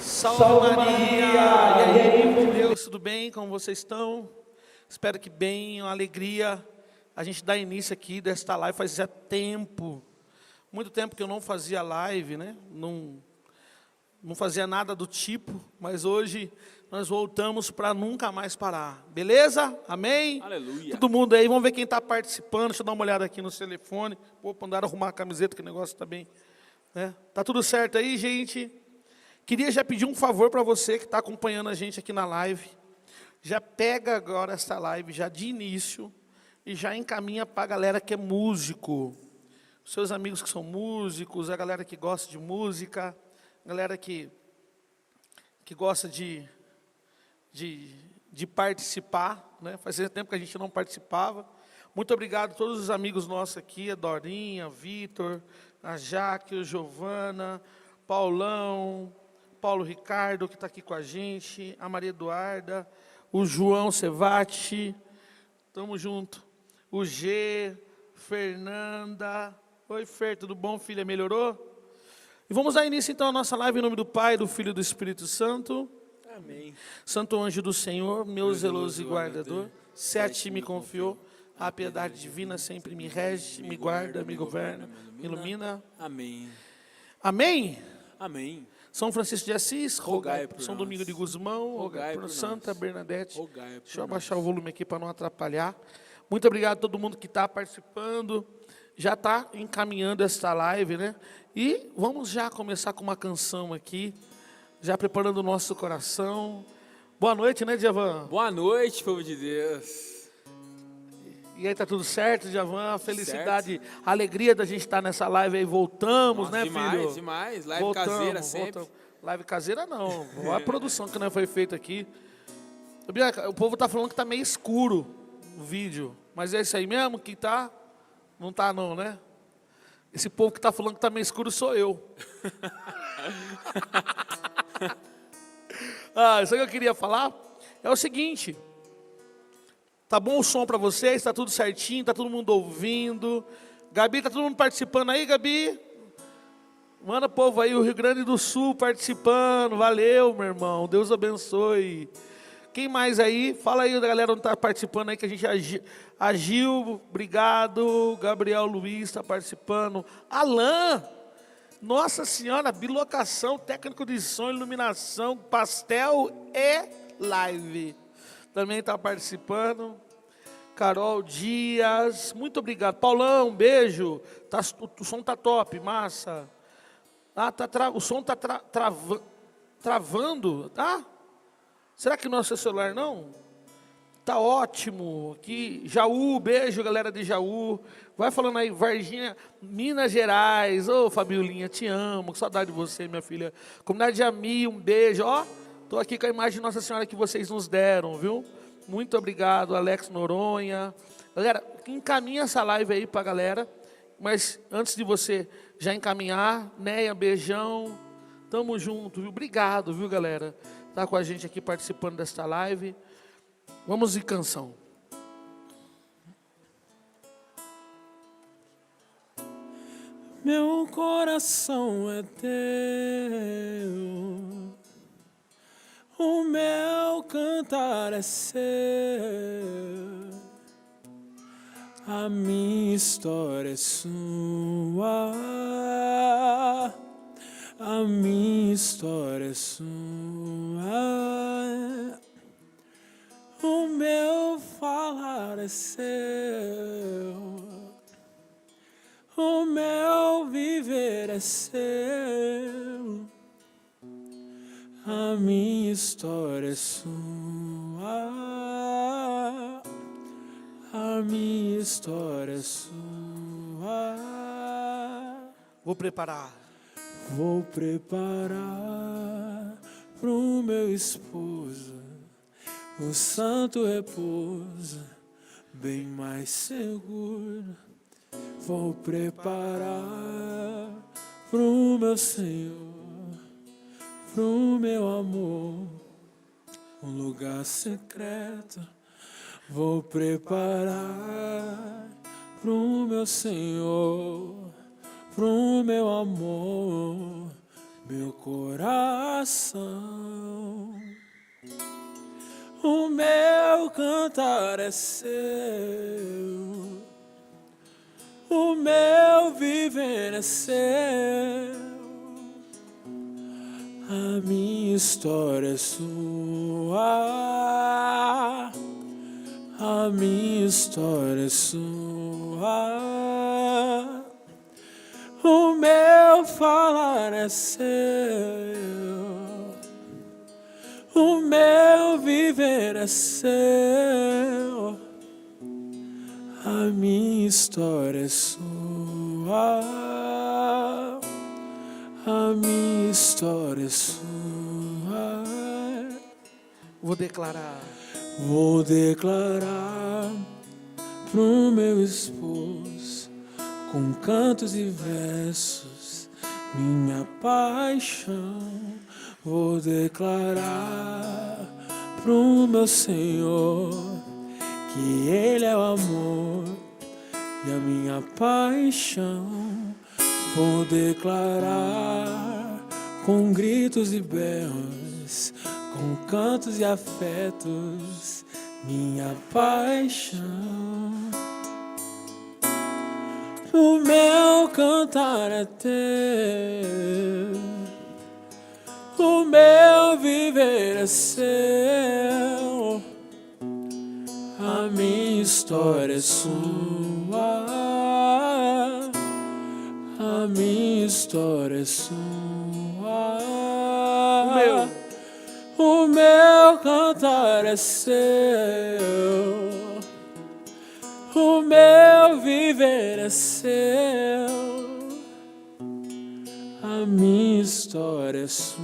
Salve Maria! E aí, meu Deus, tudo bem? Como vocês estão? Espero que bem, uma alegria. A gente dá início aqui desta live, fazia tempo, muito tempo que eu não fazia live, né? Não fazia nada do tipo, mas hoje nós voltamos para nunca mais parar. Beleza? Amém? Aleluia. Todo mundo aí, vamos ver quem está participando. Deixa eu dar uma olhada aqui no telefone. Vou mandar arrumar a camiseta, que o negócio está bem. Né? Tá tudo certo aí, gente? Queria já pedir um favor para você que está acompanhando a gente aqui na live. Já pega agora essa live, já de início, e já encaminha para a galera que é músico. Os seus amigos que são músicos, a galera que gosta de música, a galera que gosta de participar, né? Fazia tempo que a gente não participava. Muito obrigado a todos os amigos nossos aqui, a Dorinha, Vitor, a Jaque, a Giovana, Paulão, Paulo Ricardo, que está aqui com a gente, a Maria Eduarda, o João Sevati, tamo junto, o G, Fernanda. Oi, Fer, tudo bom, filha? Melhorou? E vamos dar início então à nossa live em nome do Pai, do Filho e do Espírito Santo. Amém. Santo anjo do Senhor, meu zeloso e guardador, se a ti me confiou, a piedade divina sempre me rege, me guarda, me governa, me ilumina. Amém. Amém? Amém. São Francisco de Assis, rogai por São nós. Domingo de Gusmão, rogai por por Santa nós. Bernadette. Rogai por Deixa eu nós. abaixar o volume aqui para não atrapalhar. Muito obrigado a todo mundo que está participando, já está encaminhando esta live, né? E vamos já começar com uma canção aqui, já preparando o nosso coração. Boa noite, né, Djavan? Boa noite, povo de Deus. E aí, tá tudo certo, Djavan? Felicidade, a alegria da gente estar nessa live aí. Voltamos, Nossa, né, demais, filho? demais. Live caseira sempre. Live caseira não, olha a produção que não foi feita aqui. Bianca, o povo tá falando que tá meio escuro o vídeo, mas é isso aí mesmo que tá? Não tá não, né? Esse povo que tá falando que tá meio escuro sou eu. Isso que eu queria falar é o seguinte. Tá bom o som para vocês? Tá tudo certinho? Tá todo mundo ouvindo? Gabi, tá todo mundo participando aí, Gabi? Manda povo aí, o Rio Grande do Sul participando. Valeu, meu irmão. Deus abençoe. Quem mais aí? Fala aí da galera onde tá participando aí, que a gente agiu. Obrigado. Gabriel Luiz está participando. Alan. Nossa Senhora, bilocação, técnico de som, iluminação, pastel e live. Também está participando. Carol Dias, muito obrigado. Paulão, um beijo. O som tá top, massa. O som tá travando, tá? Será que não é o seu celular, não? Tá ótimo. Aqui, Jaú, beijo, galera de Jaú. Vai falando aí, Varginha, Minas Gerais. Ô, Fabiolinha, te amo. Que saudade de você, minha filha. Comunidade de Ami, um beijo. Ó, tô aqui com a imagem de Nossa Senhora que vocês nos deram, viu? Muito obrigado, Alex Noronha. Galera, encaminha essa live aí pra galera. Mas antes de você já encaminhar, Neia, beijão. Tamo junto, viu? Obrigado, viu, galera? Tá com a gente aqui participando desta live. Vamos de canção. Meu coração é teu, o meu cantar é seu, a minha história é sua, a minha história é sua. O meu falar é seu, o meu viver é seu, a minha história é sua, a minha história é sua. Vou preparar pro meu esposo o santo repouso, bem mais seguro. Vou preparar pro meu Senhor, pro meu amor, um lugar secreto. Vou preparar pro meu Senhor, pro meu amor, meu coração. O meu cantar é seu, o meu viver é seu, a minha história é sua, a minha história é sua, o meu falar é seu, o meu viver é seu, a minha história é sua, a minha história é sua. Vou declarar pro meu esposo, com cantos e versos, minha paixão. Vou declarar pro meu Senhor que Ele é o amor e a minha paixão. Vou declarar com gritos e berros, com cantos e afetos, minha paixão. O meu cantar é teu, o meu viver é seu, a minha história é sua, a minha história é sua. O meu cantar é seu, o meu viver é seu, a minha história é sua,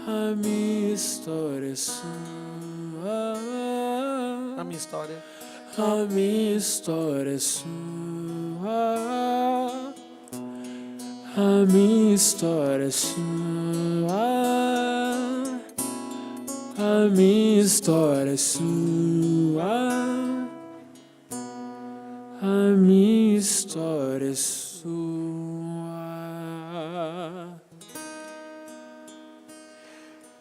a minha história é sua, a minha história. A minha história é sua, a minha história é sua, a minha história é sua, a minha história é sua.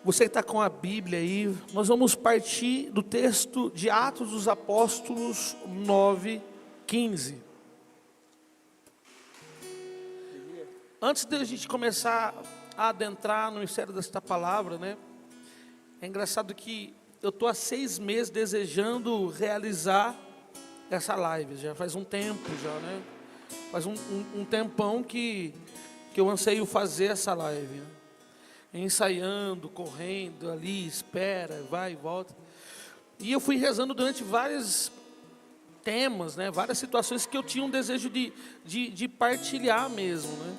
Você que está com a Bíblia aí, nós vamos partir do texto de Atos dos Apóstolos 9:15. Antes de a gente começar a adentrar no mistério desta palavra, né? É engraçado que eu estou há 6 meses desejando realizar essa live. Já faz um tempo já, né? Faz um tempão que eu anseio fazer essa live, né? Ensaiando, correndo ali, espera, vai e volta. E eu fui rezando durante vários temas, né? Várias situações que eu tinha um desejo de partilhar mesmo, né?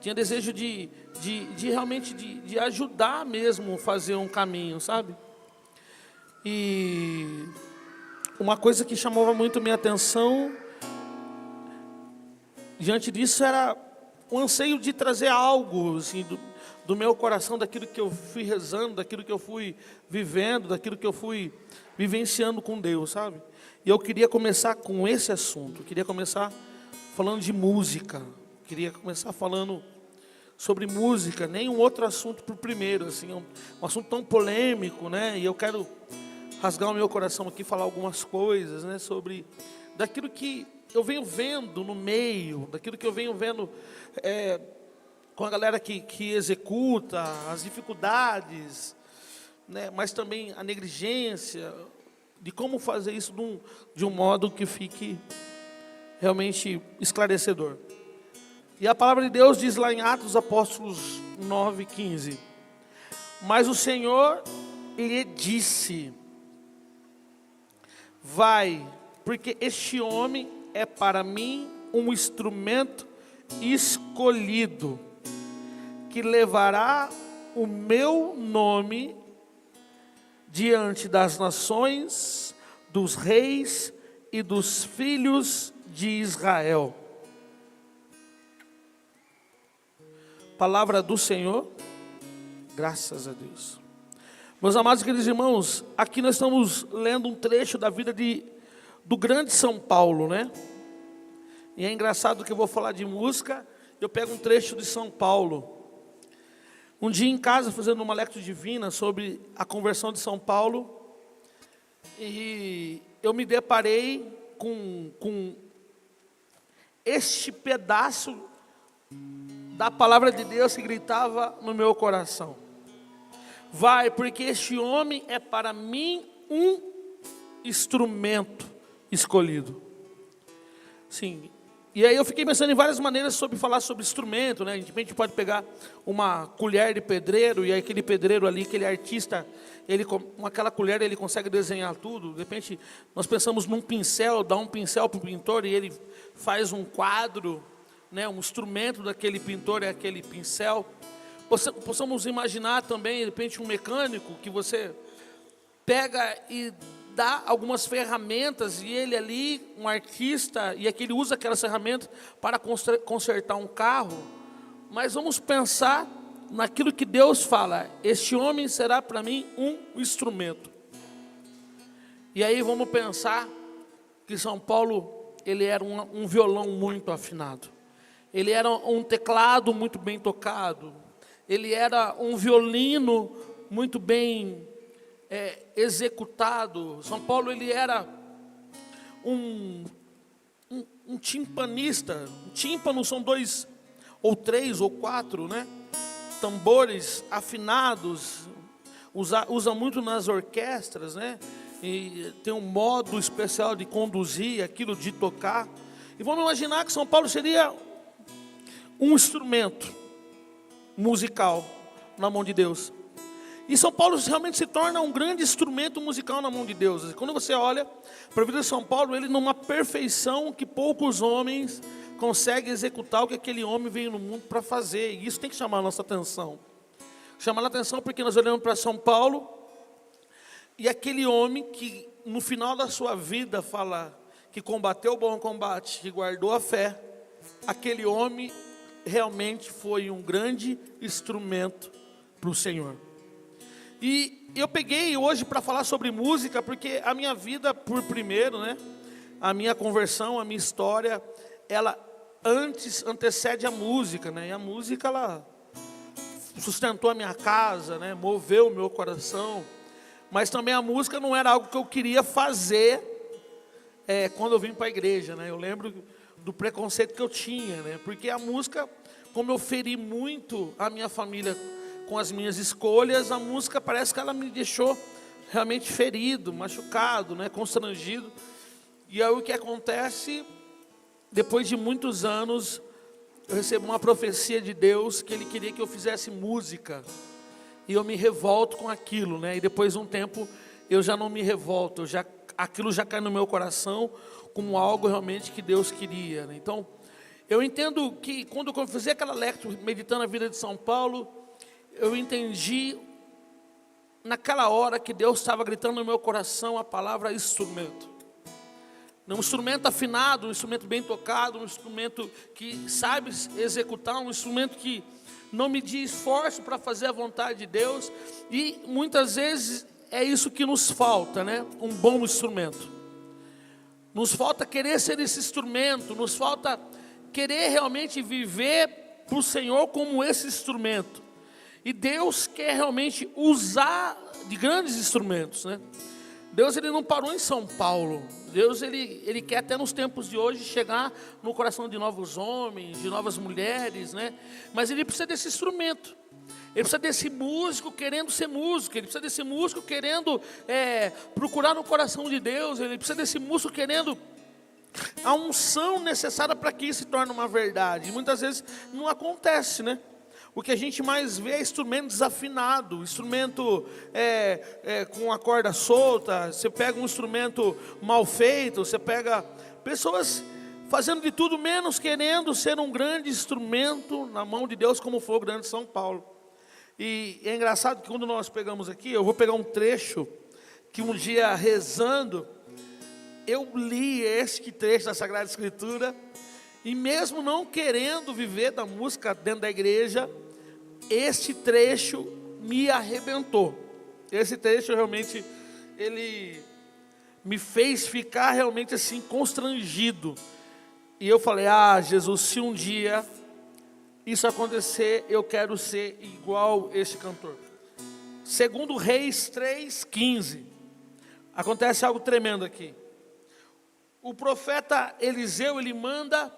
Tinha desejo de realmente de ajudar mesmo a fazer um caminho, sabe? E uma coisa que chamava muito minha atenção diante disso era o anseio de trazer algo assim, do meu coração, daquilo que eu fui rezando, daquilo que eu fui vivendo, daquilo que eu fui vivenciando com Deus, sabe? E eu queria começar com esse assunto, eu queria começar falando de música, queria começar falando sobre música, nenhum outro assunto para o primeiro, assim, um assunto tão polêmico, né? E eu quero rasgar o meu coração aqui, falar algumas coisas, né? Sobre daquilo que eu venho vendo no meio, daquilo que eu venho vendo com a galera que executa, as dificuldades, né? Mas também a negligência, de como fazer isso de um modo que fique realmente esclarecedor. E a palavra de Deus diz lá em Atos dos Apóstolos 9:15: mas o Senhor lhe disse: vai, porque este homem é para mim um instrumento escolhido, que levará o meu nome diante das nações, dos reis e dos filhos de Israel. Palavra do Senhor, graças a Deus. Meus amados e queridos irmãos, aqui nós estamos lendo um trecho da vida do grande São Paulo, né? E é engraçado que eu vou falar de música eu pego um trecho de São Paulo. Um dia em casa, fazendo uma lectio divina sobre a conversão de São Paulo, e eu me deparei com este pedaço da palavra de Deus que gritava no meu coração: vai, porque este homem é para mim um instrumento escolhido. Sim. E aí eu fiquei pensando em várias maneiras sobre falar sobre instrumento, né? De repente a gente pode pegar uma colher de pedreiro, e aí aquele pedreiro ali, aquele artista, ele com aquela colher ele consegue desenhar tudo. De repente nós pensamos num pincel, dá um pincel para o pintor e ele faz um quadro, né? Um instrumento daquele pintor é aquele pincel. Possamos imaginar também, de repente, um mecânico que você pega e dá algumas ferramentas, e ele ali, um artista, e aquele usa aquelas ferramentas para consertar um carro. Mas vamos pensar naquilo que Deus fala: este homem será para mim um instrumento. E aí vamos pensar que São Paulo, ele era um violão muito afinado, ele era um teclado muito bem tocado, ele era um violino muito bem executado. São Paulo, ele era um timpanista. Tímpano são 2 ou 3 ou 4, né? Tambores afinados, usa muito nas orquestras, né? E tem um modo especial de conduzir aquilo, de tocar. E vamos imaginar que São Paulo seria um instrumento musical na mão de Deus. E São Paulo realmente se torna um grande instrumento musical na mão de Deus. E quando você olha para a vida de São Paulo, ele numa perfeição que poucos homens conseguem executar o que aquele homem veio no mundo para fazer. E isso tem que chamar a nossa atenção. Chamar a atenção porque nós olhamos para São Paulo, e aquele homem que no final da sua vida fala que combateu o bom combate, que guardou a fé, aquele homem realmente foi um grande instrumento para o Senhor. E eu peguei hoje para falar sobre música, porque a minha vida, por primeiro, né, a minha conversão, a minha história, ela antecede a música, né? E a música, ela sustentou a minha casa, né, moveu o meu coração. Mas também a música não era algo que eu queria fazer quando eu vim para a igreja, né? Eu lembro do preconceito que eu tinha, né? Porque a música, como eu feri muito a minha família com as minhas escolhas, a música parece que ela me deixou realmente ferido, machucado, né, constrangido. E aí o que acontece, depois de muitos anos, eu recebo uma profecia de Deus que Ele queria que eu fizesse música. E eu me revolto com aquilo, né? E depois de um tempo eu já não me revolto, aquilo já cai no meu coração como algo realmente que Deus queria, né? Então, eu entendo que quando eu fiz aquela lectura meditando a vida de São Paulo, eu entendi naquela hora que Deus estava gritando no meu coração a palavra instrumento. Um instrumento afinado, um instrumento bem tocado, um instrumento que sabe executar, um instrumento que não medir esforço para fazer a vontade de Deus. E muitas vezes é isso que nos falta, né? Um bom instrumento. Nos falta querer ser esse instrumento, nos falta querer realmente viver para o Senhor como esse instrumento. E Deus quer realmente usar de grandes instrumentos, né? Deus, ele não parou em São Paulo. Deus, ele quer até nos tempos de hoje chegar no coração de novos homens, de novas mulheres, né? Mas ele precisa desse instrumento. Ele precisa desse músico querendo ser músico. Ele precisa desse músico querendo procurar no coração de Deus. Ele precisa desse músico querendo a unção necessária para que isso se torne uma verdade. E muitas vezes não acontece, né? O que a gente mais vê é instrumento desafinado, instrumento com a corda solta. Você pega um instrumento mal feito, você pega pessoas fazendo de tudo menos querendo ser um grande instrumento na mão de Deus, como foi o grande São Paulo. E é engraçado que quando nós pegamos aqui, eu vou pegar um trecho que um dia rezando, eu li este trecho da Sagrada Escritura, e mesmo não querendo viver da música dentro da igreja, este trecho me arrebentou. Esse trecho realmente, ele me fez ficar realmente assim constrangido. E eu falei: Jesus, se um dia isso acontecer, eu quero ser igual este cantor. Segundo Reis 3:15, acontece algo tremendo aqui. O profeta Eliseu, ele manda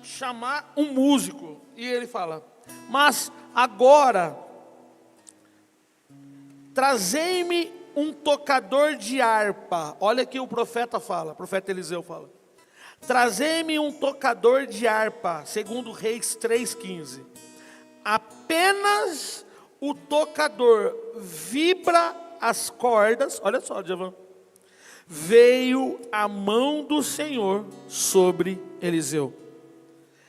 chamar um músico, e ele fala: mas agora, trazei-me um tocador de harpa. Olha aqui o profeta fala, o profeta Eliseu fala: trazei-me um tocador de harpa, segundo Reis 3:15. Apenas o tocador vibra as cordas, olha só, Djavan, veio a mão do Senhor sobre Eliseu.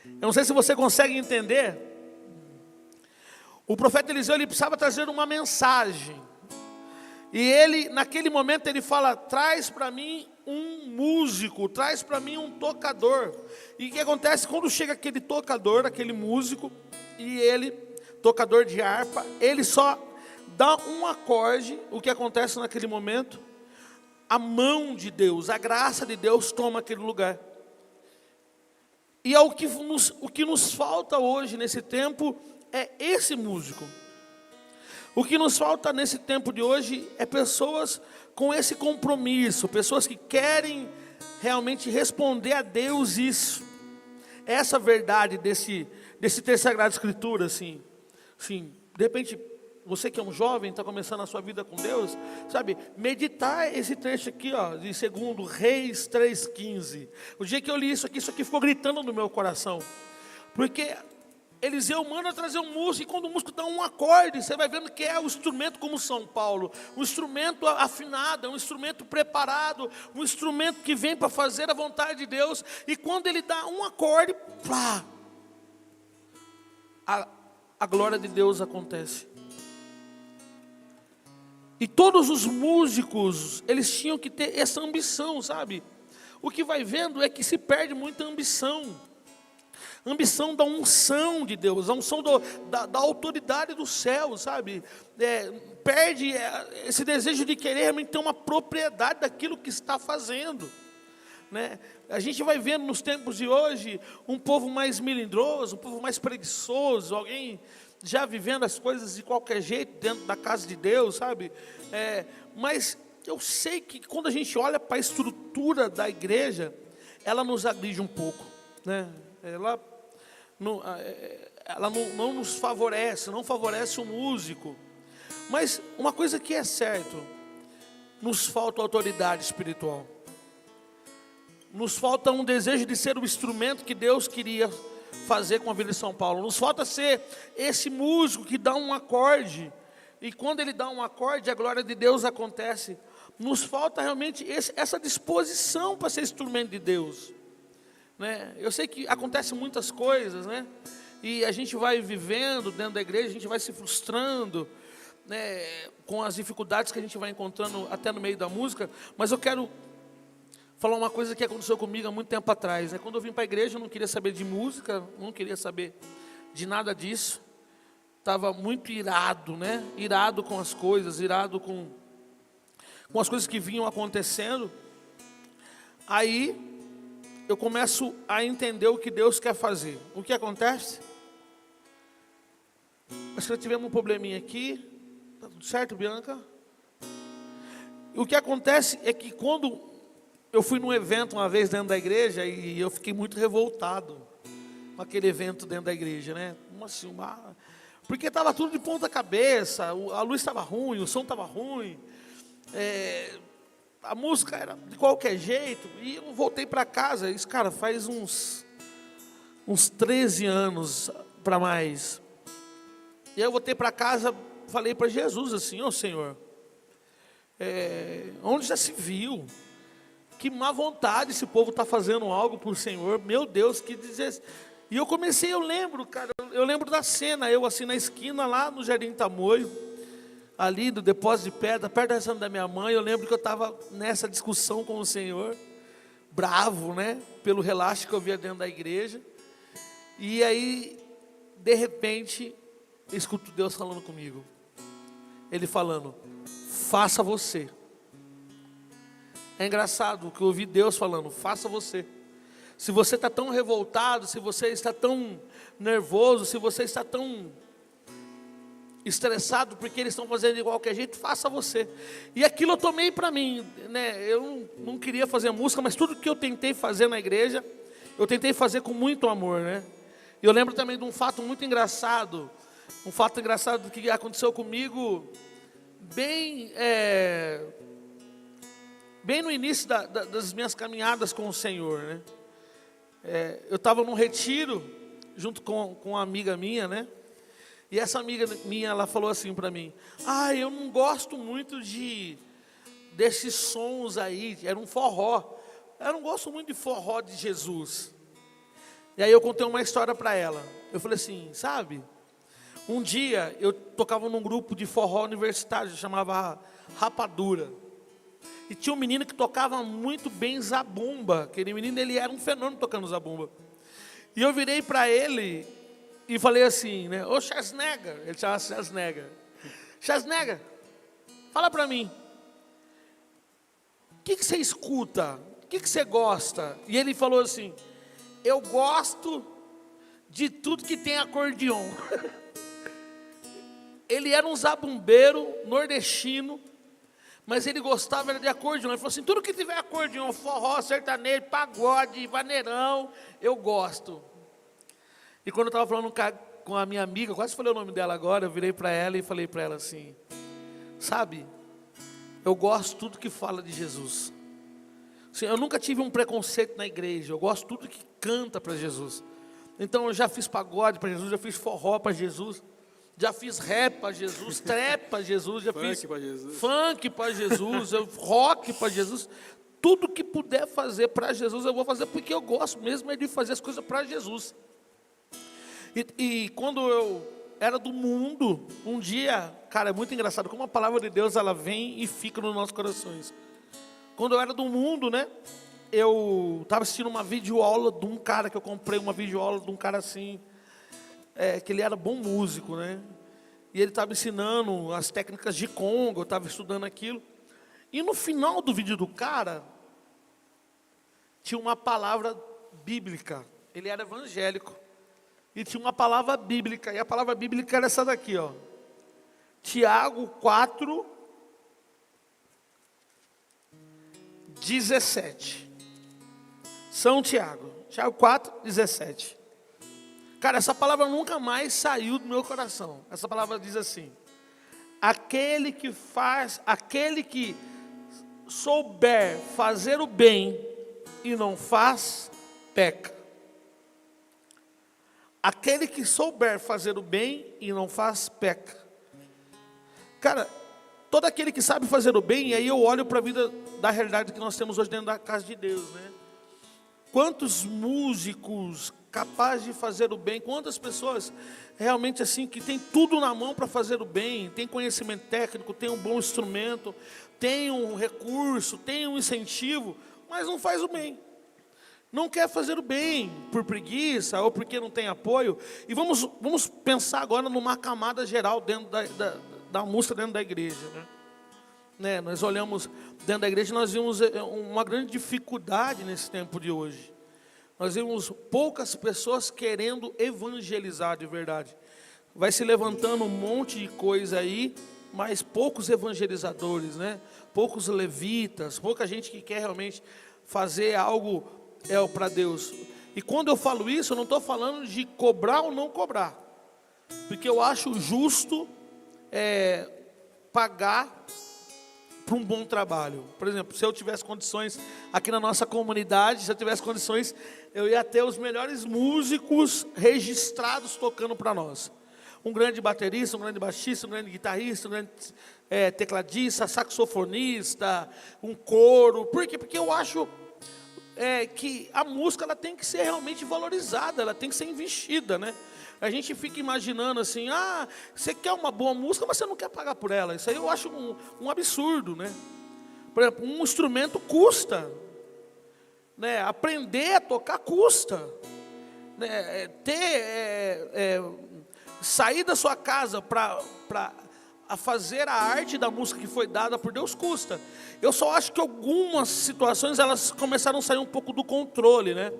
Eu não sei se você consegue entender. O profeta Eliseu, ele precisava trazer uma mensagem. E ele, naquele momento, ele fala: traz para mim um músico, traz para mim um tocador. E o que acontece? Quando chega aquele tocador, aquele músico, e ele, tocador de harpa, ele só dá um acorde. O que acontece naquele momento? A mão de Deus, a graça de Deus toma aquele lugar. E é o que nos falta hoje, nesse tempo, é esse músico. O que nos falta nesse tempo de hoje é pessoas com esse compromisso, pessoas que querem realmente responder a Deus isso. Essa verdade desse texto Sagrado de Escritura, assim, de repente, você que é um jovem, está começando a sua vida com Deus, sabe, meditar esse trecho aqui, ó, de 2 Reis 3:15. O dia que eu li isso aqui ficou gritando no meu coração, porque Eliseu manda trazer um músico, e quando o músico dá um acorde, você vai vendo que é o instrumento como São Paulo, um instrumento afinado, um instrumento preparado, um instrumento que vem para fazer a vontade de Deus, e quando ele dá um acorde, plá, a glória de Deus acontece. E todos os músicos, eles tinham que ter essa ambição, sabe? O que vai vendo é que se perde muita ambição. Ambição da unção de Deus, a unção da autoridade do céu, sabe? Perde esse desejo de querer realmente ter uma propriedade daquilo que está fazendo, né? A gente vai vendo nos tempos de hoje um povo mais melindroso, um povo mais preguiçoso, alguém já vivendo as coisas de qualquer jeito dentro da casa de Deus, sabe? Mas eu sei que quando a gente olha para a estrutura da igreja, ela nos agride um pouco, né? Ela não nos favorece, não favorece o músico. Mas uma coisa que é certo, nos falta autoridade espiritual. Nos falta um desejo de ser o instrumento que Deus queria fazer com a vida de São Paulo. Nos falta ser esse músico que dá um acorde, e quando ele dá um acorde, a glória de Deus acontece. Nos falta realmente essa disposição para ser instrumento de Deus, né? Eu sei que acontecem muitas coisas, né? E a gente vai vivendo dentro da igreja, a gente vai se frustrando, né, com as dificuldades que a gente vai encontrando até no meio da música. Mas eu quero falar uma coisa que aconteceu comigo há muito tempo atrás, né? Quando eu vim para a igreja, eu não queria saber de música, não queria saber de nada disso. Estava muito irado, né? Irado com as coisas, irado com as coisas que vinham acontecendo. Aí eu começo a entender o que Deus quer fazer. O que acontece? Acho que tivemos um probleminha aqui. Tá tudo certo, Bianca? O que acontece é que quando eu fui num evento uma vez dentro da igreja, e eu fiquei muito revoltado com aquele evento dentro da igreja, né? Porque estava tudo de ponta cabeça, a luz estava ruim, o som estava ruim, a música era de qualquer jeito. E eu voltei para casa, isso, cara, faz uns 13 anos para mais. E aí eu voltei para casa, falei para Jesus assim: ô Senhor, onde já se viu? Que má vontade esse povo está fazendo algo por Senhor, meu Deus, que dizer. E eu comecei, eu lembro da cena, eu assim na esquina lá no Jardim Tamoio, ali do depósito de pedra, perto da restaurante da minha mãe. Eu lembro que eu estava nessa discussão com o Senhor, bravo, né, pelo relaxo que eu via dentro da igreja. E aí, de repente, eu escuto Deus falando comigo, Ele falando: faça você. É engraçado que eu ouvi Deus falando: faça você. Se você está tão revoltado, se você está tão nervoso, se você está tão estressado porque eles estão fazendo de qualquer jeito, faça você. E aquilo eu tomei para mim, né? Eu não queria fazer música, mas tudo que eu tentei fazer na igreja, eu tentei fazer com muito amor, né? E eu lembro também de um fato muito engraçado, que aconteceu comigo bem no início das minhas caminhadas com o Senhor, né? Eu estava num retiro junto com uma amiga minha, né? E essa amiga minha, ela falou assim para mim: eu não gosto muito desses sons aí, era um forró. Eu não gosto muito de forró de Jesus. E aí eu contei uma história para ela. Eu falei assim, sabe? Um dia eu tocava num grupo de forró universitário, chamava Rapadura. E tinha um menino que tocava muito bem zabumba. Aquele menino, ele era um fenômeno tocando zabumba. E eu virei para ele e falei assim, né? Ô Schwarzenegger, ele chamava Schwarzenegger. Schwarzenegger, fala para mim. O que você escuta? O que você gosta? E ele falou assim, eu gosto de tudo que tem acordeon. Ele era um zabumbeiro nordestino, mas ele gostava de acordeon. Ele falou assim, tudo que tiver acordeon, forró, sertanejo, pagode, vaneirão, eu gosto. E quando eu estava falando com a minha amiga, quase falei o nome dela agora, eu virei para ela e falei para ela assim, sabe, eu gosto de tudo que fala de Jesus. Assim, eu nunca tive um preconceito na igreja, eu gosto de tudo que canta para Jesus. Então eu já fiz pagode para Jesus, já fiz forró para Jesus, já fiz rap para Jesus, trap para Jesus, já fiz funk para Jesus, rock para Jesus. Tudo que puder fazer para Jesus eu vou fazer, porque eu gosto mesmo de fazer as coisas para Jesus. E quando eu era do mundo, um dia, cara, é muito engraçado como a palavra de Deus, ela vem e fica nos nossos corações. Quando eu era do mundo, né, eu estava assistindo uma videoaula de um cara, que eu comprei uma videoaula de um cara assim, que ele era bom músico, né, e ele estava ensinando as técnicas de conga, eu estava estudando aquilo, e no final do vídeo do cara, tinha uma palavra bíblica, ele era evangélico, e tinha uma palavra bíblica, e a palavra bíblica era essa daqui, ó, Tiago 4, 17. São Tiago 4, 17. Cara, essa palavra nunca mais saiu do meu coração. Essa palavra diz assim: aquele que souber fazer o bem e não faz, peca. Aquele que souber fazer o bem e não faz, peca. Cara, todo aquele que sabe fazer o bem, e aí eu olho para a vida da realidade que nós temos hoje dentro da casa de Deus, né? Quantos músicos capazes de fazer o bem, quantas pessoas realmente assim, que tem tudo na mão para fazer o bem, tem conhecimento técnico, tem um bom instrumento, tem um recurso, tem um incentivo, mas não faz o bem. Não quer fazer o bem por preguiça ou porque não tem apoio. E vamos pensar agora numa camada geral dentro da música dentro da igreja, né? Nós olhamos dentro da igreja e nós vimos uma grande dificuldade nesse tempo de hoje. Nós vimos poucas pessoas querendo evangelizar de verdade. Vai se levantando um monte de coisa aí, mas poucos evangelizadores, né? Poucos levitas, pouca gente que quer realmente fazer algo para Deus. E quando eu falo isso, eu não estou falando de cobrar ou não cobrar, porque eu acho justo pagar para um bom trabalho. Por exemplo, se eu tivesse condições aqui na nossa comunidade, se eu tivesse condições, eu ia ter os melhores músicos registrados tocando para nós. Um grande baterista, um grande baixista, um grande guitarrista, um grande tecladista, saxofonista, um coro. Por quê? Porque eu acho que a música ela tem que ser realmente valorizada, ela tem que ser investida, né? A gente fica imaginando assim, você quer uma boa música, mas você não quer pagar por ela. Isso aí eu acho um absurdo, né? Por exemplo, um instrumento custa, né? Aprender a tocar custa, né? Sair da sua casa para a fazer a arte da música que foi dada por Deus custa. Eu só acho que algumas situações elas começaram a sair um pouco do controle, né?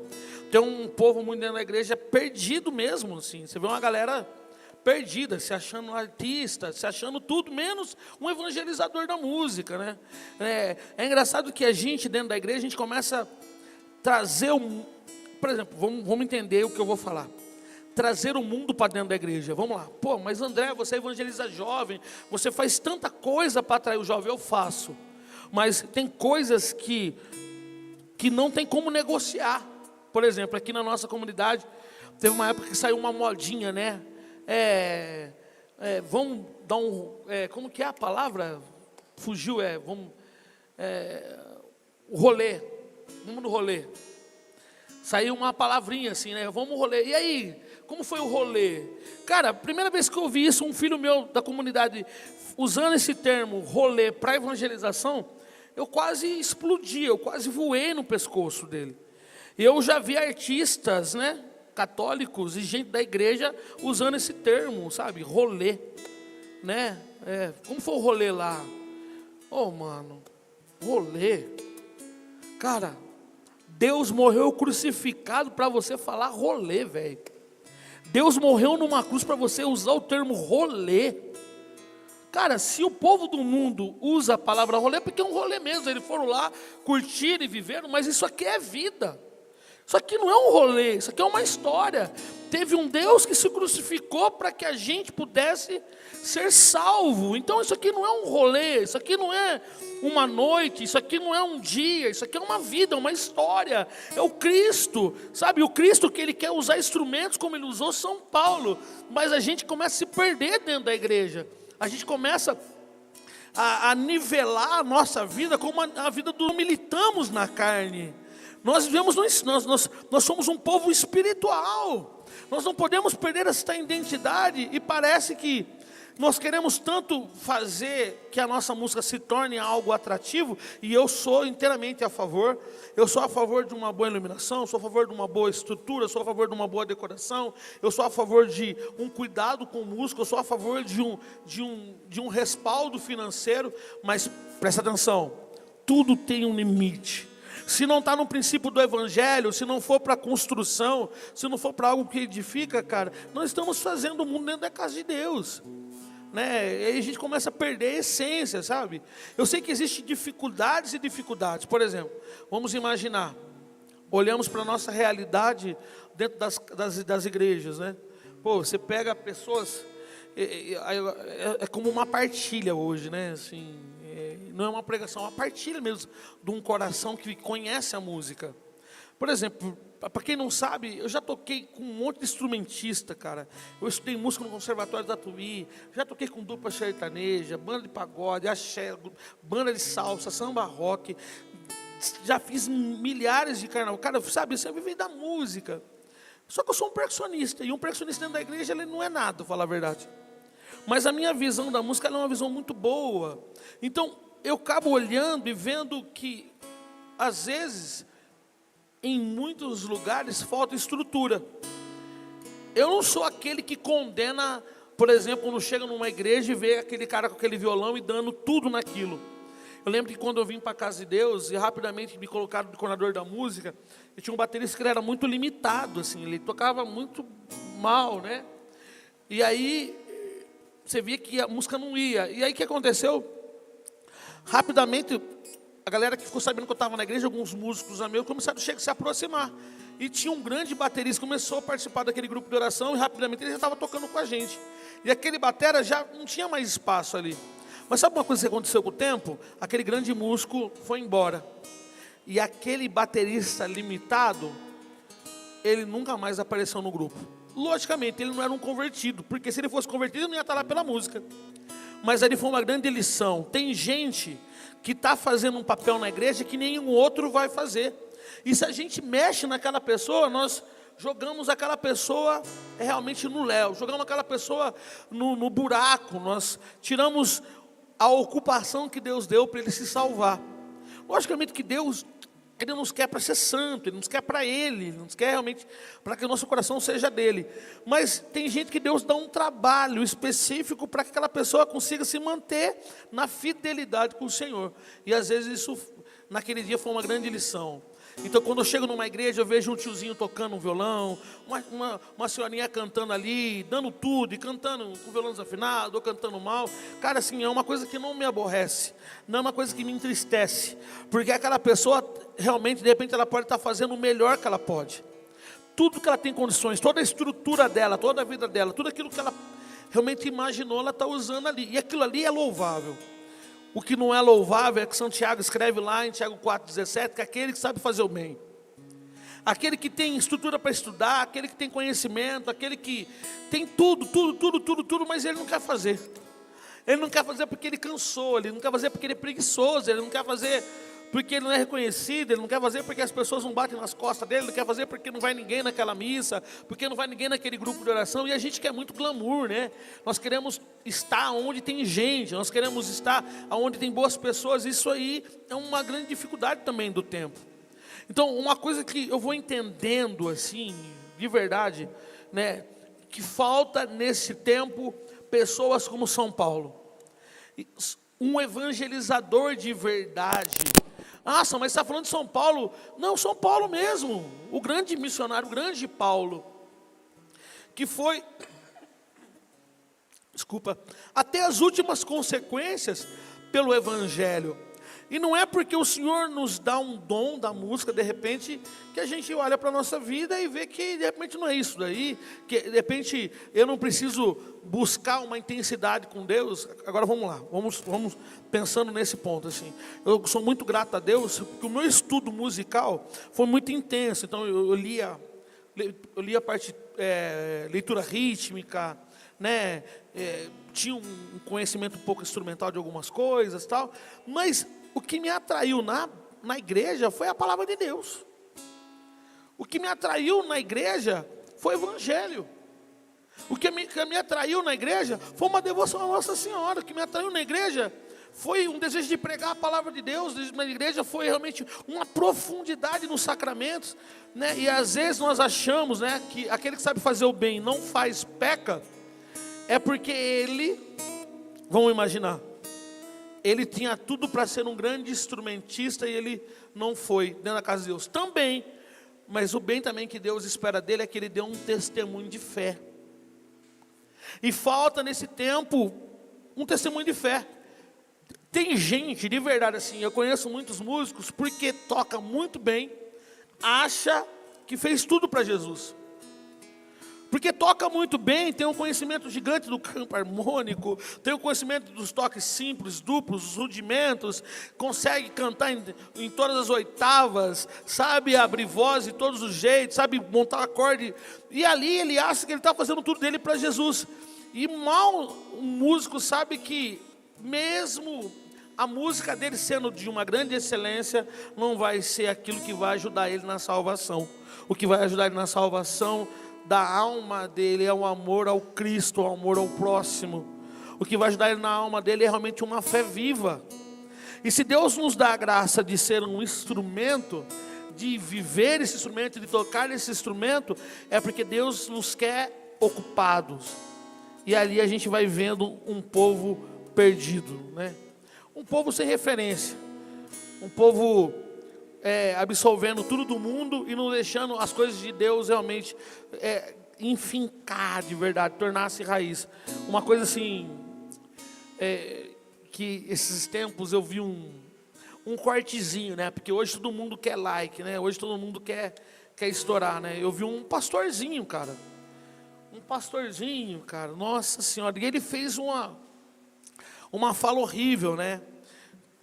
Tem um povo muito dentro da igreja perdido mesmo, assim. Você vê uma galera perdida, se achando artista, se achando tudo, menos um evangelizador da música, né? É engraçado que a gente, dentro da igreja, a gente começa a trazer, por exemplo, vamos entender o que eu vou falar. Trazer o mundo para dentro da igreja, vamos lá. Pô, mas André, você evangeliza jovem, você faz tanta coisa para atrair o jovem. Eu faço, mas tem coisas que não tem como negociar. Por exemplo, aqui na nossa comunidade, teve uma época que saiu uma modinha, né? Vamos dar como que é a palavra? Fugiu, o rolê, vamos no rolê. Saiu uma palavrinha assim, né? Vamos no rolê. E aí, como foi o rolê? Cara, a primeira vez que eu ouvi isso, um filho meu da comunidade usando esse termo, rolê, para evangelização, eu quase explodi, eu quase voei no pescoço dele. Eu já vi artistas, né, católicos e gente da igreja usando esse termo, sabe? Rolê, né? Como foi o rolê lá? Mano, rolê. Cara, Deus morreu crucificado para você falar rolê, velho. Deus morreu numa cruz para você usar o termo rolê. Cara, se o povo do mundo usa a palavra rolê, é porque é um rolê mesmo. Eles foram lá, curtiram e viveram, mas isso aqui é vida. Isso aqui não é um rolê, isso aqui é uma história. Teve um Deus que se crucificou para que a gente pudesse ser salvo. Então isso aqui não é um rolê, isso aqui não é uma noite, isso aqui não é um dia, isso aqui é uma vida, uma história. É o Cristo, sabe? O Cristo que ele quer usar instrumentos como ele usou São Paulo. Mas a gente começa a se perder dentro da igreja. A gente começa a nivelar a nossa vida como a vida do militamos na carne. Nós vivemos, nós somos um povo espiritual. Nós não podemos perder essa identidade. E parece que nós queremos tanto fazer que a nossa música se torne algo atrativo. E eu sou inteiramente a favor. Eu sou a favor de uma boa iluminação, sou a favor de uma boa estrutura, sou a favor de uma boa decoração. Eu sou a favor de um cuidado com o músico, eu sou a favor de um respaldo financeiro. Mas presta atenção, tudo tem um limite. Se não está no princípio do evangelho, se não for para construção, se não for para algo que edifica, cara, nós estamos fazendo o mundo dentro da casa de Deus, né? E aí a gente começa a perder a essência, sabe? Eu sei que existem dificuldades e dificuldades. Por exemplo, vamos imaginar, olhamos para a nossa realidade dentro das igrejas, né? Pô, você pega pessoas, é como uma partilha hoje, né? Assim, não é uma pregação, é uma partilha mesmo de um coração que conhece a música. Por exemplo, para quem não sabe, eu já toquei com um monte de instrumentista, cara. Eu estudei música no Conservatório da Tatuí, já toquei com dupla sertaneja, banda de pagode, axé, banda de salsa, samba rock. Já fiz milhares de carnaval. Cara, sabe, eu vivi da música. Só que eu sou um percussionista, e um percussionista dentro da igreja, ele não é nada, vou falar a verdade. Mas a minha visão da música, ela é uma visão muito boa. Então, eu acabo olhando e vendo que, às vezes, em muitos lugares, falta estrutura. Eu não sou aquele que condena, por exemplo, quando chega numa igreja e vê aquele cara com aquele violão e dando tudo naquilo. Eu lembro que quando eu vim para a casa de Deus, e rapidamente me colocaram de coordenador da música, eu tinha um baterista que ele era muito limitado, assim, ele tocava muito mal, né? E aí você via que a música não ia. E aí o que aconteceu? Rapidamente, a galera que ficou sabendo que eu estava na igreja, alguns músicos amigos, começaram a se aproximar. E tinha um grande baterista, começou a participar daquele grupo de oração, e rapidamente ele já estava tocando com a gente. E aquele batera já não tinha mais espaço ali. Mas sabe uma coisa que aconteceu com o tempo? Aquele grande músico foi embora. E aquele baterista limitado, ele nunca mais apareceu no grupo. Logicamente, ele não era um convertido, porque se ele fosse convertido, ele não ia estar lá pela música. Mas ali foi uma grande lição. Tem gente que está fazendo um papel na igreja que nenhum outro vai fazer. E se a gente mexe naquela pessoa, nós jogamos aquela pessoa realmente no léu, jogamos aquela pessoa no buraco, nós tiramos a ocupação que Deus deu para ele se salvar. Logicamente que Deus Ele nos quer para ser santo, Ele nos quer para Ele, Ele nos quer realmente para que o nosso coração seja dele. Mas tem gente que Deus dá um trabalho específico para que aquela pessoa consiga se manter na fidelidade com o Senhor. E às vezes isso, naquele dia, foi uma grande lição. Então, quando eu chego numa igreja, eu vejo um tiozinho tocando um violão, uma senhorinha cantando ali, dando tudo, e cantando com violão desafinado, ou cantando mal. Cara, assim, é uma coisa que não me aborrece, não é uma coisa que me entristece, porque aquela pessoa, realmente, de repente, ela pode estar fazendo o melhor que ela pode. Tudo que ela tem condições, toda a estrutura dela, toda a vida dela, tudo aquilo que ela realmente imaginou, ela está usando ali, e aquilo ali é louvável. O que não é louvável é que Santiago escreve lá em Tiago 4,17, que é aquele que sabe fazer o bem, aquele que tem estrutura para estudar, aquele que tem conhecimento, aquele que tem tudo, mas ele não quer fazer. Ele não quer fazer porque ele cansou, ele não quer fazer porque ele é preguiçoso, ele não quer fazer porque ele não é reconhecido, ele não quer fazer porque as pessoas não batem nas costas dele, ele não quer fazer porque não vai ninguém naquela missa, porque não vai ninguém naquele grupo de oração. E a gente quer muito glamour, né? Nós queremos estar onde tem gente, nós queremos estar onde tem boas pessoas. Isso aí é uma grande dificuldade também do tempo. Então, uma coisa que eu vou entendendo assim, de verdade, né, que falta nesse tempo pessoas como São Paulo, um evangelizador de verdade. Nossa, mas você está falando de São Paulo? Não, São Paulo mesmo, o grande missionário, o grande Paulo, que foi, até as últimas consequências pelo Evangelho. E não é porque o Senhor nos dá um dom da música, de repente, que a gente olha para a nossa vida e vê que de repente não é isso daí, que de repente eu não preciso buscar uma intensidade com Deus. Agora vamos lá, vamos pensando nesse ponto assim. Eu sou muito grato a Deus, porque o meu estudo musical foi muito intenso. Então eu lia a parte leitura rítmica, né? Tinha um conhecimento um pouco instrumental de algumas coisas, tal, mas o que me atraiu na igreja foi a palavra de Deus. O que me atraiu na igreja foi o Evangelho. O que me atraiu na igreja foi uma devoção à Nossa Senhora. O que me atraiu na igreja foi um desejo de pregar a palavra de Deus. Na igreja foi realmente uma profundidade nos sacramentos, né? E às vezes nós achamos, né, que aquele que sabe fazer o bem não faz, peca, é porque ele, vamos imaginar, ele tinha tudo para ser um grande instrumentista e ele não foi dentro da casa de Deus. Também, mas o bem também que Deus espera dele é que ele dê um testemunho de fé. E falta nesse tempo um testemunho de fé. Tem gente, de verdade assim, eu conheço muitos músicos, porque toca muito bem, acha que fez tudo para Jesus. Porque toca muito bem, tem um conhecimento gigante do campo harmônico, tem um conhecimento dos toques simples, duplos, os rudimentos, consegue cantar em todas as oitavas, sabe abrir voz de todos os jeitos, sabe montar acorde, e ali ele acha que ele está fazendo tudo dele para Jesus. E mal um músico sabe que mesmo a música dele sendo de uma grande excelência, não vai ser aquilo que vai ajudar ele na salvação. O que vai ajudar ele na salvação da alma dele é o amor ao Cristo, o amor ao próximo. O que vai ajudar ele na alma dele é realmente uma fé viva. E se Deus nos dá a graça de ser um instrumento, de viver esse instrumento, de tocar esse instrumento, é porque Deus nos quer ocupados. E ali a gente vai vendo um povo perdido, né? Um povo sem referência, um povo absorvendo tudo do mundo e não deixando as coisas de Deus realmente enfincar de verdade, tornar-se raiz. Uma coisa assim, que esses tempos eu vi um cortezinho, né? Porque hoje todo mundo quer like, né? Hoje todo mundo quer estourar, né? Eu vi um pastorzinho, cara. Nossa Senhora. E ele fez uma fala horrível, né?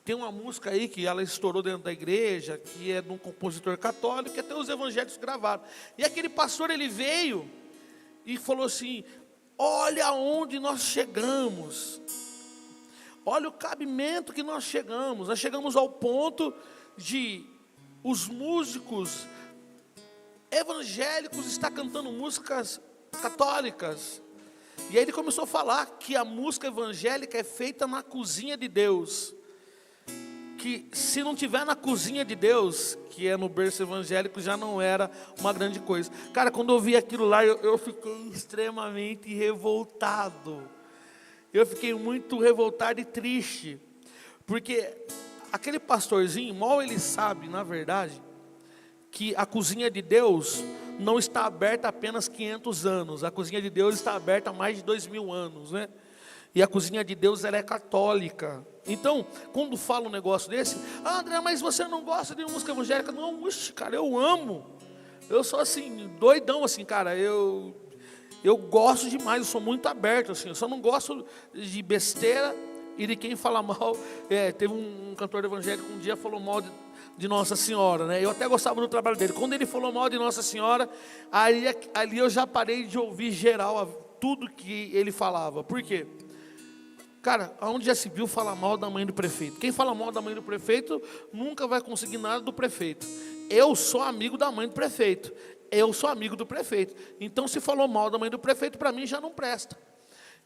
Tem uma música aí que ela estourou dentro da igreja, que é de um compositor católico, que até os evangélicos gravaram. E aquele pastor, ele veio e falou assim: olha onde nós chegamos. Olha o cabimento que nós chegamos. Nós chegamos ao ponto de os músicos evangélicos estar cantando músicas católicas. E aí ele começou a falar que a música evangélica é feita na cozinha de Deus. que se não tiver na cozinha de Deus, que é no berço evangélico, já não era uma grande coisa. Cara, quando eu vi aquilo lá, eu fiquei extremamente revoltado. Eu fiquei muito revoltado e triste, porque aquele pastorzinho, mal ele sabe, na verdade, que a cozinha de Deus não está aberta há apenas 500 anos. A cozinha de Deus está aberta há mais de 2000 anos, né? E a cozinha de Deus, ela é católica. Então, quando fala um negócio desse, André, mas você não gosta de música evangélica? Não, cara, eu amo. Eu sou assim, doidão assim, cara, eu gosto demais, eu sou muito aberto assim. Eu só não gosto de besteira e de quem fala mal. Teve um cantor evangélico um dia falou mal de Nossa Senhora, né? Eu até gostava do trabalho dele. Quando ele falou mal de Nossa Senhora, ali eu já parei de ouvir geral tudo que ele falava. Por quê? Cara, aonde já se viu falar mal da mãe do prefeito? Quem fala mal da mãe do prefeito nunca vai conseguir nada do prefeito. Eu sou amigo da mãe do prefeito. Eu sou amigo do prefeito. Então, se falou mal da mãe do prefeito, para mim já não presta.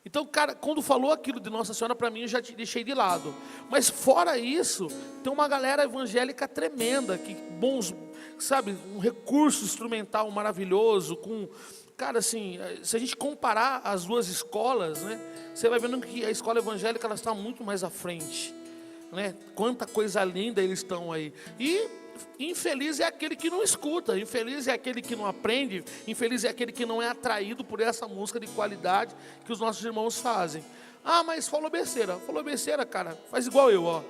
Então, cara, quando falou aquilo de Nossa Senhora, para mim eu já te deixei de lado. Mas fora isso, tem uma galera evangélica tremenda, que bons, sabe, um recurso instrumental maravilhoso, com... Cara, assim, se a gente comparar as duas escolas, né, você vai vendo que a escola evangélica ela está muito mais à frente, né? Quanta coisa linda eles estão aí. E infeliz é aquele que não escuta, infeliz é aquele que não aprende, infeliz é aquele que não é atraído por essa música de qualidade que os nossos irmãos fazem. Ah, mas falou besteira, cara, faz igual eu, ó.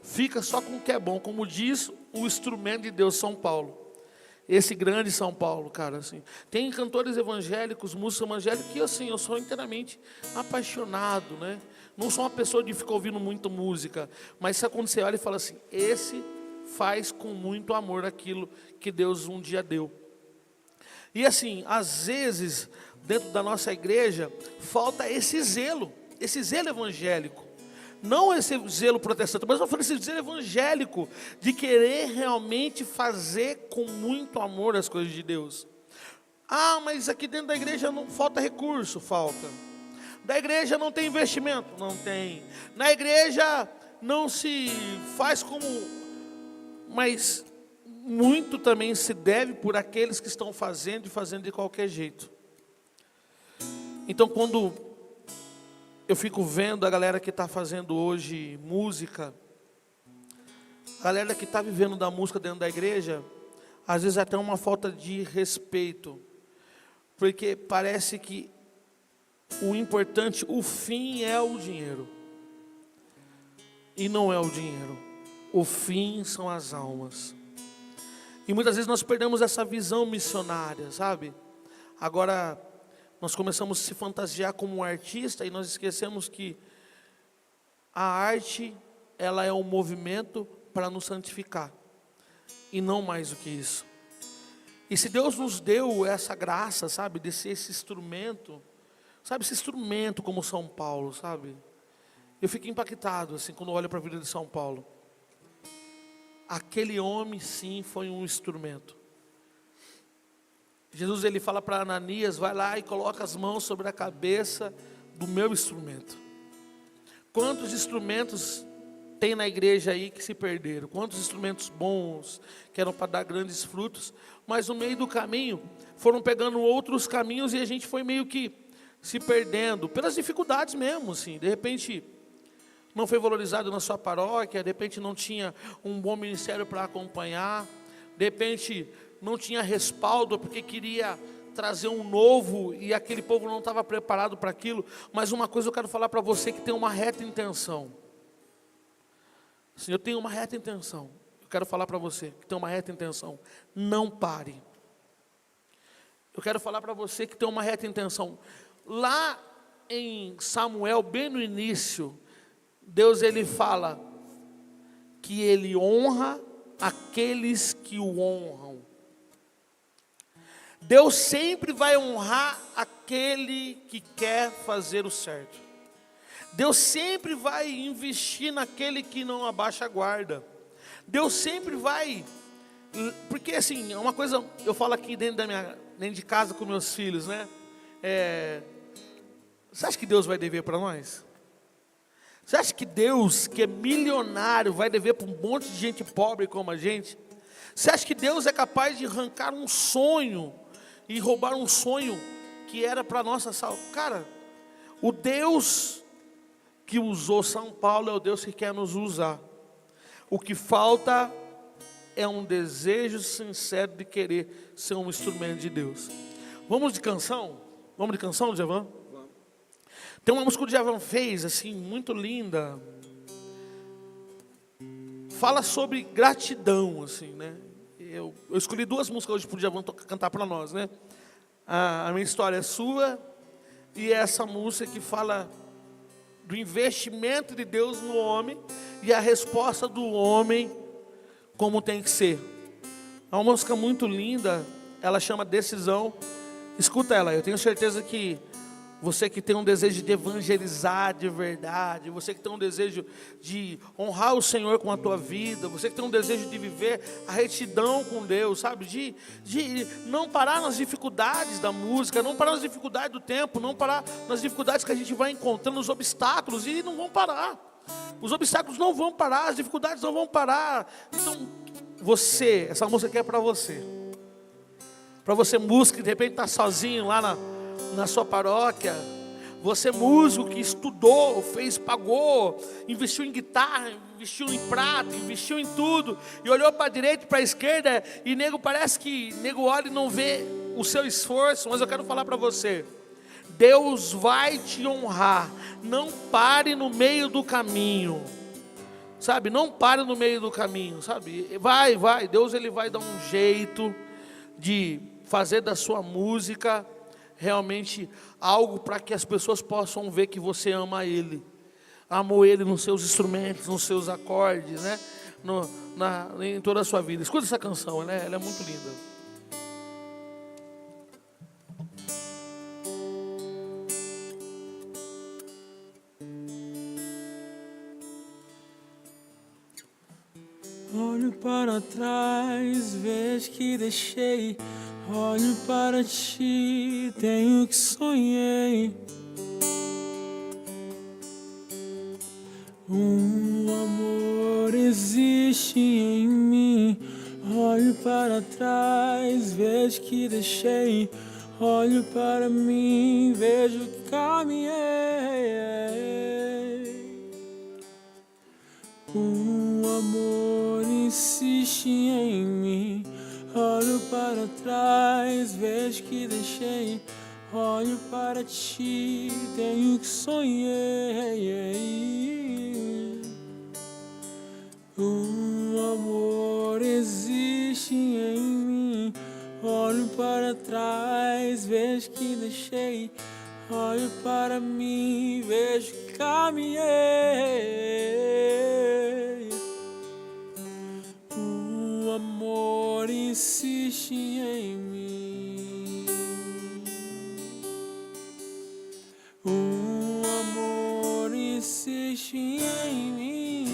Fica só com o que é bom, como diz o instrumento de Deus, São Paulo. Esse grande São Paulo, cara, assim. Tem cantores evangélicos, músicos evangélicos, que assim, eu sou inteiramente apaixonado, né? Não sou uma pessoa de ficar ouvindo muito música, mas sabe quando você olha e fala assim, esse faz com muito amor aquilo que Deus um dia deu. E assim, às vezes, dentro da nossa igreja, falta esse zelo evangélico. Não esse zelo protestante, mas eu falo esse zelo evangélico, de querer realmente fazer com muito amor as coisas de Deus. Ah, mas aqui dentro da igreja não falta recurso, falta. Da igreja não tem investimento, não tem. Na igreja não se faz como... Mas muito também se deve por aqueles que estão fazendo e fazendo de qualquer jeito. Então quando... eu fico vendo a galera que está fazendo hoje música, a galera que está vivendo da música dentro da igreja, às vezes até uma falta de respeito, porque parece que o importante, o fim é o dinheiro, e não é o dinheiro, o fim são as almas. E muitas vezes nós perdemos essa visão missionária, sabe? Agora... nós começamos a se fantasiar como um artista e nós esquecemos que a arte, ela é um movimento para nos santificar. E não mais do que isso. E se Deus nos deu essa graça, sabe, de ser esse instrumento, sabe, esse instrumento como São Paulo, sabe? Eu fico impactado, assim, quando olho para a vida de São Paulo. Aquele homem, sim, foi um instrumento. Jesus ele fala para Ananias, vai lá e coloca as mãos sobre a cabeça do meu instrumento. Quantos instrumentos tem na igreja aí que se perderam? Quantos instrumentos bons, que eram para dar grandes frutos, mas no meio do caminho, foram pegando outros caminhos e a gente foi meio que se perdendo, pelas dificuldades mesmo, assim. De repente, não foi valorizado na sua paróquia, de repente não tinha um bom ministério para acompanhar, de repente... não tinha respaldo porque queria trazer um novo e aquele povo não estava preparado para aquilo. Mas uma coisa eu quero falar para você que tem uma reta intenção. Assim, eu tenho uma reta intenção. Eu quero falar para você que tem uma reta intenção. Não pare. Eu quero falar para você que tem uma reta intenção. Lá em Samuel, bem no início, Deus ele fala que ele honra aqueles que o honram. Deus sempre vai honrar aquele que quer fazer o certo. Deus sempre vai investir naquele que não abaixa a guarda. Deus sempre vai... porque assim, uma coisa, eu falo aqui dentro de casa com meus filhos, né? Você acha que Deus vai dever para nós? Você acha que Deus, que é milionário, vai dever para um monte de gente pobre como a gente? Você acha que Deus é capaz de arrancar um sonho e roubar um sonho que era para a nossa salva? Cara, o Deus que usou São Paulo é o Deus que quer nos usar. O que falta é um desejo sincero de querer ser um instrumento de Deus. Vamos de canção? Vamos de canção, Djavan? Tem uma música que o Djavan fez, assim, muito linda. Fala sobre gratidão, assim, né? Eu escolhi 2 músicas hoje para o Djavan cantar para nós, né? A Minha História é Sua e essa música que fala do investimento de Deus no homem e a resposta do homem como tem que ser. É uma música muito linda, ela chama Decisão. Escuta ela, eu tenho certeza que você que tem um desejo de evangelizar de verdade, você que tem um desejo de honrar o Senhor com a tua vida, você que tem um desejo de viver a retidão com Deus, sabe? De não parar nas dificuldades da música, não parar nas dificuldades do tempo, não parar nas dificuldades que a gente vai encontrando, os obstáculos, e não vão parar. Os obstáculos não vão parar, as dificuldades não vão parar. Então, essa música aqui é para você. Para você músico que de repente está sozinho lá na sua paróquia, você músico que estudou, pagou, investiu em guitarra, investiu em prata, investiu em tudo, e olhou para a direita e para a esquerda, e parece que nego olha e não vê o seu esforço, mas eu quero falar para você, Deus vai te honrar, não pare no meio do caminho, sabe, não pare no meio do caminho, sabe, vai, Deus ele vai dar um jeito de fazer da sua música realmente algo para que as pessoas possam ver que você ama Ele, amou Ele nos seus instrumentos, nos seus acordes, né? Em toda a sua vida. Escuta essa canção, ela é muito linda. Olho para trás, vejo que deixei. Olho para ti, tenho que sonhei. Um amor existe em mim. Olho para trás, vejo que deixei. Olho para mim, vejo que caminhei. Um amor insiste em mim. Olho para trás, vejo que deixei. Olho para ti, tenho que sonhei. Um amor existe em mim. Olho para trás, vejo que deixei. Olho para mim, vejo que caminhei. Um amor insiste em mim. Um amor insiste em mim.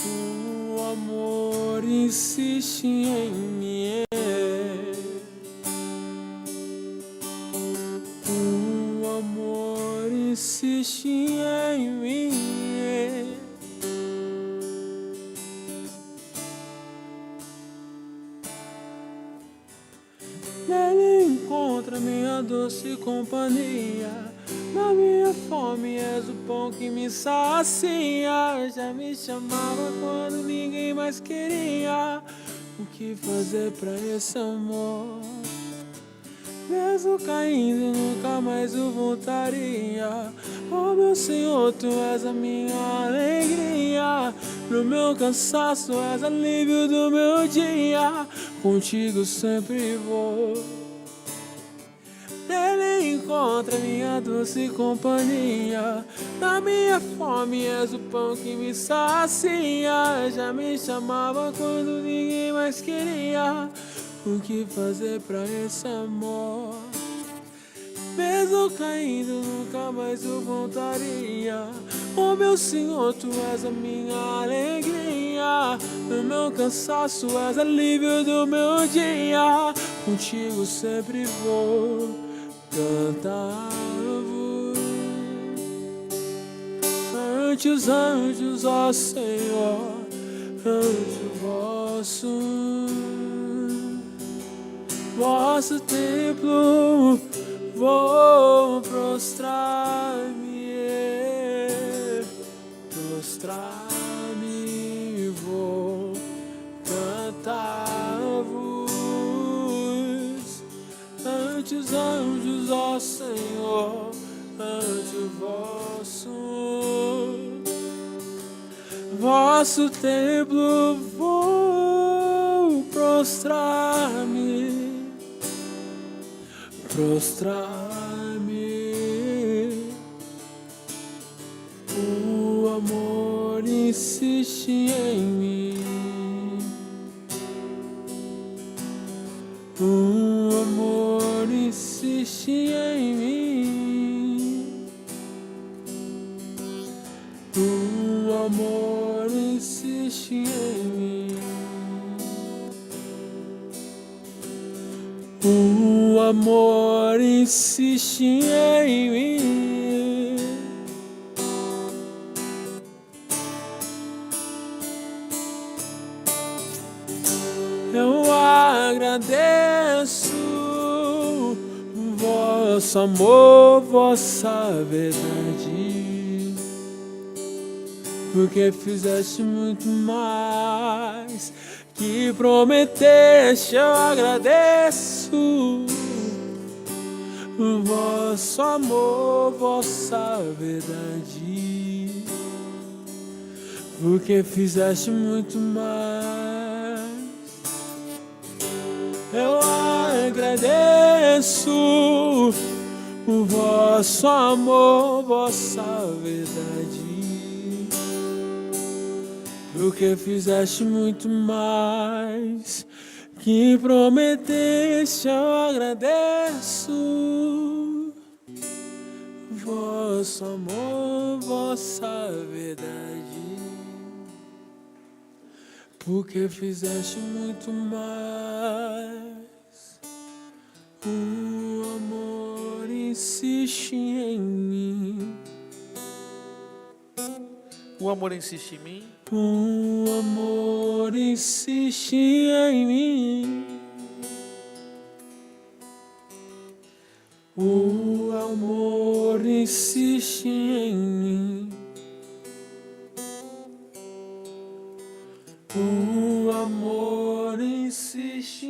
Um amor insiste em mim. Um amor insiste em mim. Nele encontra minha doce companhia. Na minha fome és o pão que me sacia. Já me chamava quando ninguém mais queria. O que fazer pra esse amor? Mesmo caindo, nunca mais o voltaria. Oh meu Senhor, Tu és a minha alegria. No meu cansaço és alívio do meu dia. Contigo sempre vou. Nele encontra minha doce companhia. Na minha fome és o pão que me sacia. Já me chamava quando ninguém mais queria. O que fazer pra esse amor? Mesmo caindo, nunca mais eu voltaria. Oh meu Senhor, Tu és a minha alegria. No meu cansaço és alívio do meu dia. Contigo sempre vou cantar. ante os anjos, ó Senhor, ante o vosso templo, vou prostrar-me, vou cantar-vos ante os anjos, ó Senhor, ante o vosso templo, vou prostrar-me, o amor insiste em mim, o amor insiste em mim, o amor insiste em mim, o amor insiste em mim. Eu agradeço vosso amor, vossa verdade, porque fizeste muito mais que prometeste. Eu agradeço vosso amor, vossa verdade, porque fizeste muito mais. Eu agradeço o vosso amor, vossa verdade, porque fizeste muito mais que prometeste. Eu agradeço vosso amor, vossa verdade, porque fizeste muito mais. O amor insiste em mim. O amor insiste em mim. O amor insiste em mim. O amor insiste em mim. O amor insiste